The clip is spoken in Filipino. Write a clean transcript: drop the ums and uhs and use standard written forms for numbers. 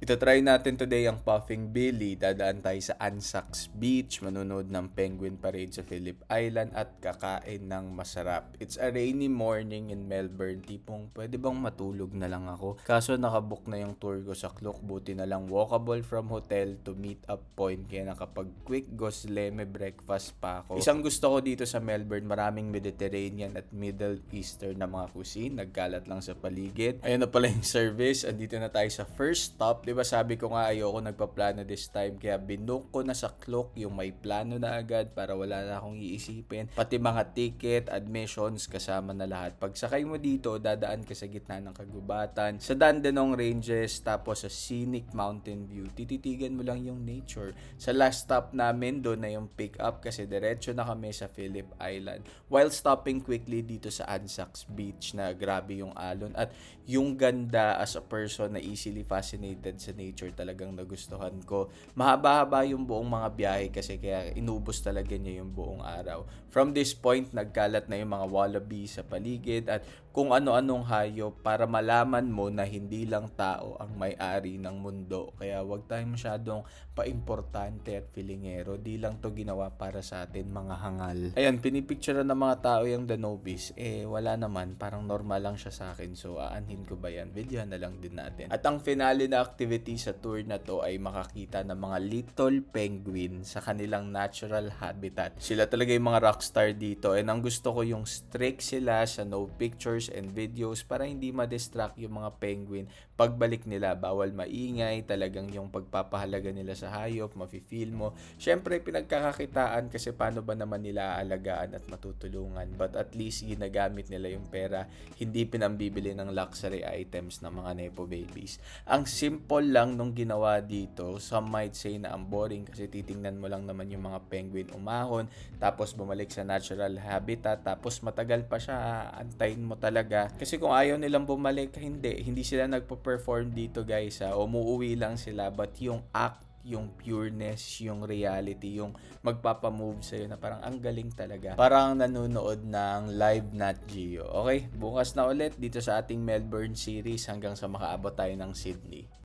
Ito-try natin today ang Puffing Billy. Dadaan tayo sa Anzacs Beach, manonood ng Penguin Parade sa Phillip Island at kakain ng masarap. It's a rainy morning in Melbourne. Tipong pwede bang matulog na lang ako? Kaso nakabook na yung tour ko sa Klook. Buti na lang walkable from hotel to meet up point. Kaya nakapag quick gosleme breakfast pa ako. Isang gusto ko dito sa Melbourne, maraming Mediterranean at Middle Eastern na mga cuisine. Nagkalat lang sa paligid. Ayun na pala yung service. Andito na tayo sa first stop. Diba sabi ko nga ayoko nagpaplano this time. Kaya binook ko na sa Klook yung may plano na agad para wala na akong iisipin. Pati mga ticket, admissions, kasama na lahat. Pagsakay mo dito, dadaan ka sa gitna ng kagubatan, sa Dandenong Ranges, tapos sa scenic mountain view. Tititigan mo lang yung nature. Sa last stop namin, doon na yung pick up kasi diretso na kami sa Phillip Island. While stopping quickly dito sa Anzacs Beach na grabe yung alon at yung ganda as a person na easily fascinated sa nature talagang nagustuhan ko. Mahaba-haba yung buong mga biyahe kasi kaya inubos talaga niya yung buong araw. From this point, nagkalat na yung mga wallaby sa paligid at kung ano-anong hayop para malaman mo na hindi lang tao ang may-ari ng mundo. Kaya wag tayong masyadong paimportante at filingero. Di lang to ginawa para sa atin mga hangal. Ayan, pinipicture ng mga tao yung The Nobis. Wala naman. Parang normal lang siya sa akin. So, aanhin ko ba yan? Videohan na lang din natin. At ang finale na activity sa tour na to ay makakita ng mga little penguin sa kanilang natural habitat. Sila talaga yung mga rockstar dito. And ang gusto ko yung strict sila sa no pictures and videos para hindi ma-distract yung mga penguin. Pagbalik nila, bawal maingay. Talagang yung pagpapahalaga nila sa hayop, mafe-feel mo. Syempre, pinagkakakitaan kasi paano ba naman nila aalagaan at matutulungan. But at least ginagamit nila yung pera. Hindi pinambibili ng luxury items ng mga nepo babies. Ang simple lang nung ginawa dito. Some might say na ang boring kasi titingnan mo lang naman yung mga penguin umahon, tapos bumalik sa natural habitat, tapos matagal pa siya, antayin mo talaga. Kasi kung ayaw nilang bumalik, hindi sila nagpo-perform dito guys. Umuuwi lang sila, but yung act, yung pureness, yung reality, yung magpapamove sa'yo na parang ang galing talaga. Parang nanonood ng live Nat Geo. Okay, bukas na ulit dito sa ating Melbourne series hanggang sa makaabot tayo ng Sydney.